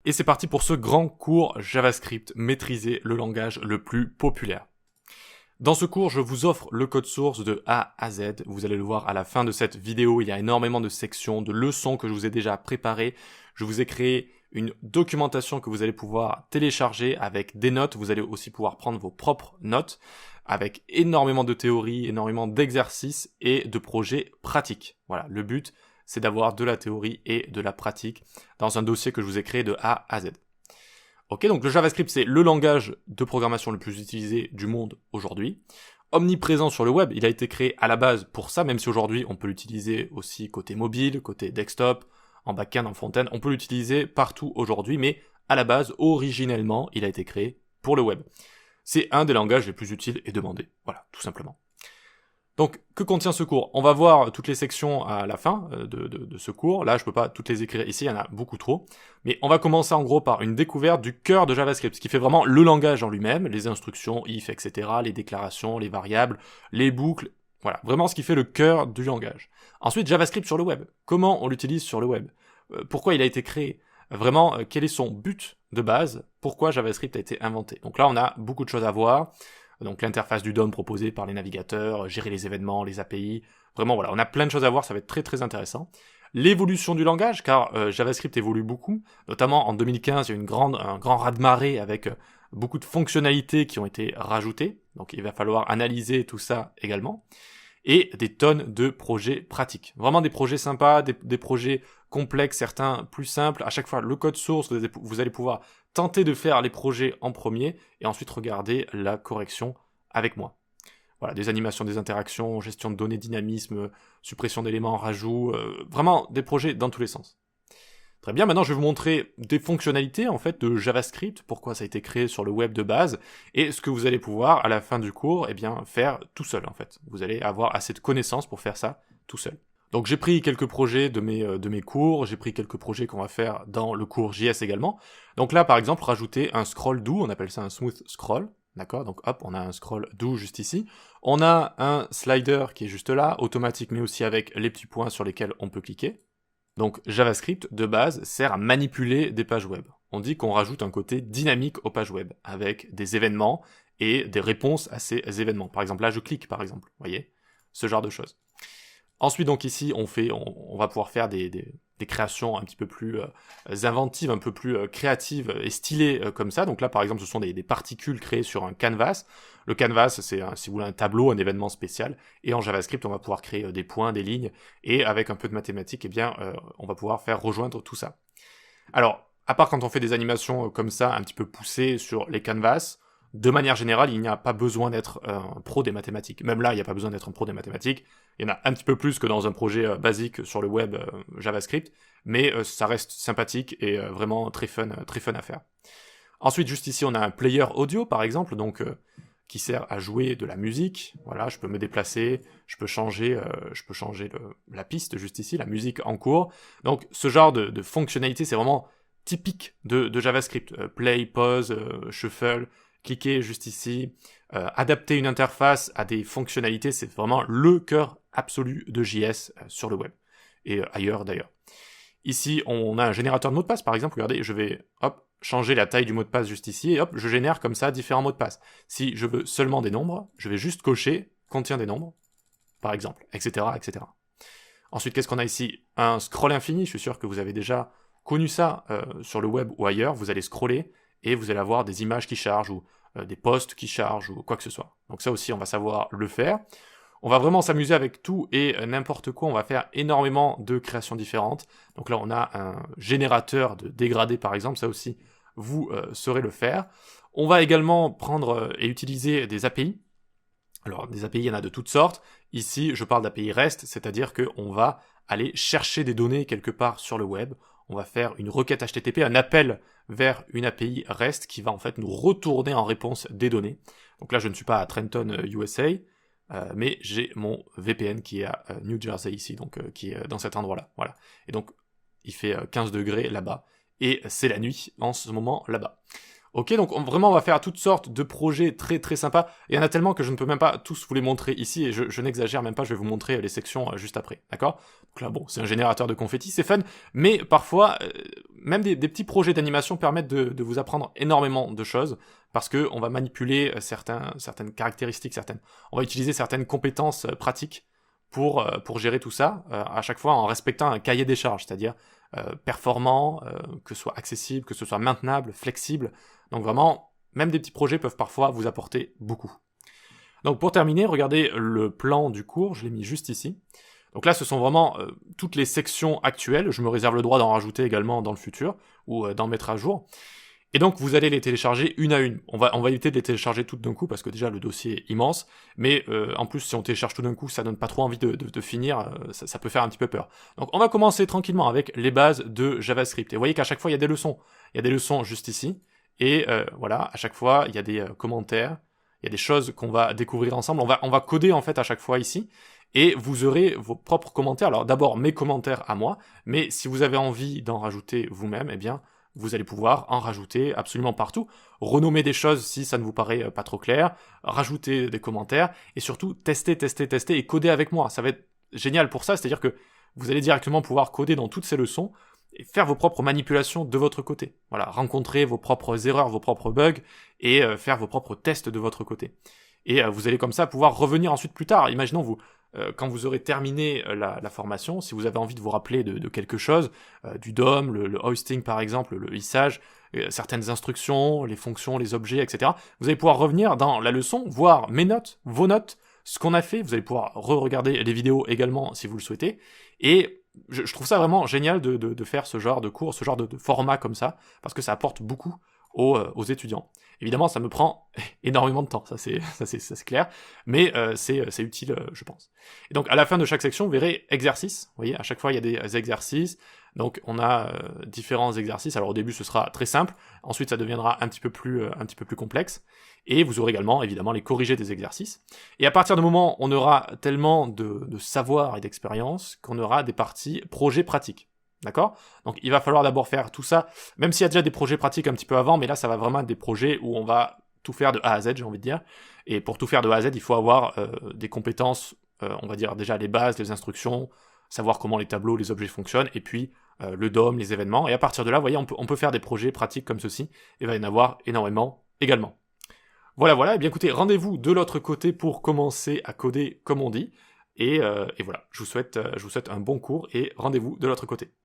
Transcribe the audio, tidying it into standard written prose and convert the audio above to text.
Et c'est parti pour ce grand cours JavaScript, maîtriser le langage le plus populaire. Dans ce cours, je vous offre le code source de A à Z. Vous allez le voir à la fin de cette vidéo. Il y a énormément de sections, de leçons que je vous ai déjà préparées. Je vous ai créé une documentation que vous allez pouvoir télécharger avec des notes. Vous allez aussi pouvoir prendre vos propres notes avec énormément de théories, énormément d'exercices et de projets pratiques. Voilà, le but, c'est d'avoir de la théorie et de la pratique dans un dossier que je vous ai créé de A à Z. Ok, donc le JavaScript, c'est le langage de programmation le plus utilisé du monde aujourd'hui. Omniprésent sur le web, il a été créé à la base pour ça, même si aujourd'hui on peut l'utiliser aussi côté mobile, côté desktop, en back-end, en front-end, on peut l'utiliser partout aujourd'hui, mais à la base, originellement, il a été créé pour le web. C'est un des langages les plus utiles et demandés. Voilà, tout simplement. Donc, que contient ce cours? On va voir toutes les sections à la fin de ce cours. Là, je peux pas toutes les écrire ici, il y en a beaucoup trop. Mais on va commencer en gros par une découverte du cœur de JavaScript, ce qui fait vraiment le langage en lui-même, les instructions, if, etc., les déclarations, les variables, les boucles. Voilà, vraiment ce qui fait le cœur du langage. Ensuite, JavaScript sur le web. Comment on l'utilise sur le web? Pourquoi il a été créé? Vraiment, quel est son but de base? Pourquoi JavaScript a été inventé? Donc là, on a beaucoup de choses à voir. Donc l'interface du DOM proposée par les navigateurs, gérer les événements, les API. Vraiment, voilà, on a plein de choses à voir, ça va être très très intéressant. L'évolution du langage, car JavaScript évolue beaucoup. Notamment en 2015, il y a eu un grand raz-de-marée avec beaucoup de fonctionnalités qui ont été rajoutées. Donc il va falloir analyser tout ça également. Et des tonnes de projets pratiques. Vraiment des projets sympas, des projets complexes, certains plus simples. À chaque fois, le code source, vous allez pouvoir tenter de faire les projets en premier et ensuite regarder la correction avec moi. Voilà, des animations, des interactions, gestion de données, dynamisme, suppression d'éléments, rajout, vraiment des projets dans tous les sens. Très bien, maintenant je vais vous montrer des fonctionnalités en fait de JavaScript, pourquoi ça a été créé sur le web de base, et ce que vous allez pouvoir à la fin du cours faire tout seul en fait. Vous allez avoir assez de connaissances pour faire ça tout seul. Donc j'ai pris quelques projets de mes cours, j'ai pris quelques projets qu'on va faire dans le cours JS également. Donc là par exemple rajouter un scroll do, on appelle ça un smooth scroll, d'accord? Donc hop, on a un scroll do juste ici. On a un slider qui est juste là, automatique mais aussi avec les petits points sur lesquels on peut cliquer. Donc JavaScript, de base, sert à manipuler des pages web. On dit qu'on rajoute un côté dynamique aux pages web, avec des événements et des réponses à ces événements. Par exemple, là je clique par exemple, vous voyez? Ce genre de choses. Ensuite, donc ici, on va pouvoir faire des créations un petit peu plus inventives, un peu plus créatives et stylées comme ça. Donc là, par exemple, ce sont des particules créées sur un canvas. Le canvas, c'est, si vous voulez, un tableau, un événement spécial. Et en JavaScript, on va pouvoir créer des points, des lignes. Et avec un peu de mathématiques, on va pouvoir faire rejoindre tout ça. Alors, à part quand on fait des animations comme ça, un petit peu poussées sur les canvas, de manière générale, il n'y a pas besoin d'être un pro des mathématiques. Même là, il n'y a pas besoin d'être un pro des mathématiques. Il y en a un petit peu plus que dans un projet basique sur le web JavaScript, mais ça reste sympathique et vraiment très fun à faire. Ensuite, juste ici, on a un player audio, par exemple, donc qui sert à jouer de la musique. Voilà, je peux me déplacer, je peux changer la piste juste ici, la musique en cours. Donc, ce genre de fonctionnalité, c'est vraiment typique de JavaScript. Play, pause, shuffle, cliquer juste ici, adapter une interface à des fonctionnalités, c'est vraiment le cœur absolu de JS sur le web, et ailleurs d'ailleurs. Ici, on a un générateur de mots de passe, par exemple, regardez, je vais, hop, changer la taille du mot de passe juste ici, et hop, je génère comme ça différents mots de passe. Si je veux seulement des nombres, je vais juste cocher « contient des nombres », par exemple, etc., etc. Ensuite, qu'est-ce qu'on a ici? Un scroll infini, je suis sûr que vous avez déjà connu ça sur le web ou ailleurs, vous allez scroller, et vous allez avoir des images qui chargent, ou des posts qui chargent, ou quoi que ce soit. Donc ça aussi, on va savoir le faire. On va vraiment s'amuser avec tout et n'importe quoi, on va faire énormément de créations différentes. Donc là, on a un générateur de dégradés, par exemple, ça aussi, vous saurez le faire. On va également prendre et utiliser des API. Alors, des API, il y en a de toutes sortes. Ici, je parle d'API REST, c'est-à-dire qu'on va aller chercher des données quelque part sur le web. On va faire une requête HTTP, un appel vers une API REST qui va en fait nous retourner en réponse des données. Donc là, je ne suis pas à Trenton, USA, mais j'ai mon VPN qui est à New Jersey ici, donc qui est dans cet endroit-là. Voilà. Et donc, il fait 15 degrés là-bas, et c'est la nuit en ce moment là-bas. Ok, donc vraiment on va faire toutes sortes de projets très très sympas. Il y en a tellement que je ne peux même pas tous vous les montrer ici, et je n'exagère même pas, je vais vous montrer les sections juste après, d'accord? Donc là bon, c'est un générateur de confettis, c'est fun, mais parfois, même des petits projets d'animation permettent de vous apprendre énormément de choses, parce que on va manipuler certaines caractéristiques, on va utiliser certaines compétences pratiques pour gérer tout ça, à chaque fois en respectant un cahier des charges, c'est-à-dire performant, que ce soit accessible, que ce soit maintenable, flexible. Donc vraiment, même des petits projets peuvent parfois vous apporter beaucoup. Donc pour terminer, regardez le plan du cours, je l'ai mis juste ici. Donc là, ce sont vraiment toutes les sections actuelles. Je me réserve le droit d'en rajouter également dans le futur, ou d'en mettre à jour. Et donc, vous allez les télécharger une à une. On va éviter de les télécharger toutes d'un coup, parce que déjà, le dossier est immense. Mais en plus, si on télécharge tout d'un coup, ça donne pas trop envie de finir. Ça peut faire un petit peu peur. Donc, on va commencer tranquillement avec les bases de JavaScript. Et vous voyez qu'à chaque fois, il y a des leçons. Il y a des leçons juste ici. Et voilà, à chaque fois, il y a des commentaires. Il y a des choses qu'on va découvrir ensemble. On va coder, en fait, à chaque fois ici. Et vous aurez vos propres commentaires. Alors, d'abord, mes commentaires à moi. Mais si vous avez envie d'en rajouter vous-même, eh bien, vous allez pouvoir en rajouter absolument partout, renommer des choses si ça ne vous paraît pas trop clair, rajouter des commentaires, et surtout tester et coder avec moi. Ça va être génial pour ça, c'est-à-dire que vous allez directement pouvoir coder dans toutes ces leçons et faire vos propres manipulations de votre côté. Voilà, rencontrer vos propres erreurs, vos propres bugs, et faire vos propres tests de votre côté. Et vous allez comme ça pouvoir revenir ensuite plus tard. Imaginons vous, quand vous aurez terminé la formation, si vous avez envie de vous rappeler de quelque chose, du DOM, le hosting par exemple, le lissage, certaines instructions, les fonctions, les objets, etc. Vous allez pouvoir revenir dans la leçon, voir mes notes, vos notes, ce qu'on a fait. Vous allez pouvoir re-regarder les vidéos également si vous le souhaitez. Et je trouve ça vraiment génial de faire ce genre de cours, ce genre de format comme ça, parce que ça apporte beaucoup aux étudiants. Évidemment, ça me prend énormément de temps, ça c'est clair, mais c'est utile, je pense. Et donc, à la fin de chaque section, vous verrez exercices. Vous voyez, à chaque fois, il y a des exercices. Donc, on a différents exercices. Alors, au début, ce sera très simple. Ensuite, ça deviendra un petit peu plus complexe. Et vous aurez également, évidemment, les corrigés des exercices. Et à partir du moment où on aura tellement de savoir et d'expérience qu'on aura des parties projets pratiques. D'accord? Donc il va falloir d'abord faire tout ça, même s'il y a déjà des projets pratiques un petit peu avant, mais là ça va vraiment être des projets où on va tout faire de A à Z, j'ai envie de dire. Et pour tout faire de A à Z, il faut avoir des compétences, on va dire déjà les bases, les instructions, savoir comment les tableaux, les objets fonctionnent, et puis le DOM, les événements. Et à partir de là, vous voyez, on peut faire des projets pratiques comme ceci, et il va y en avoir énormément également. Voilà, et bien écoutez, rendez-vous de l'autre côté pour commencer à coder comme on dit. Et voilà, je vous souhaite un bon cours et rendez-vous de l'autre côté.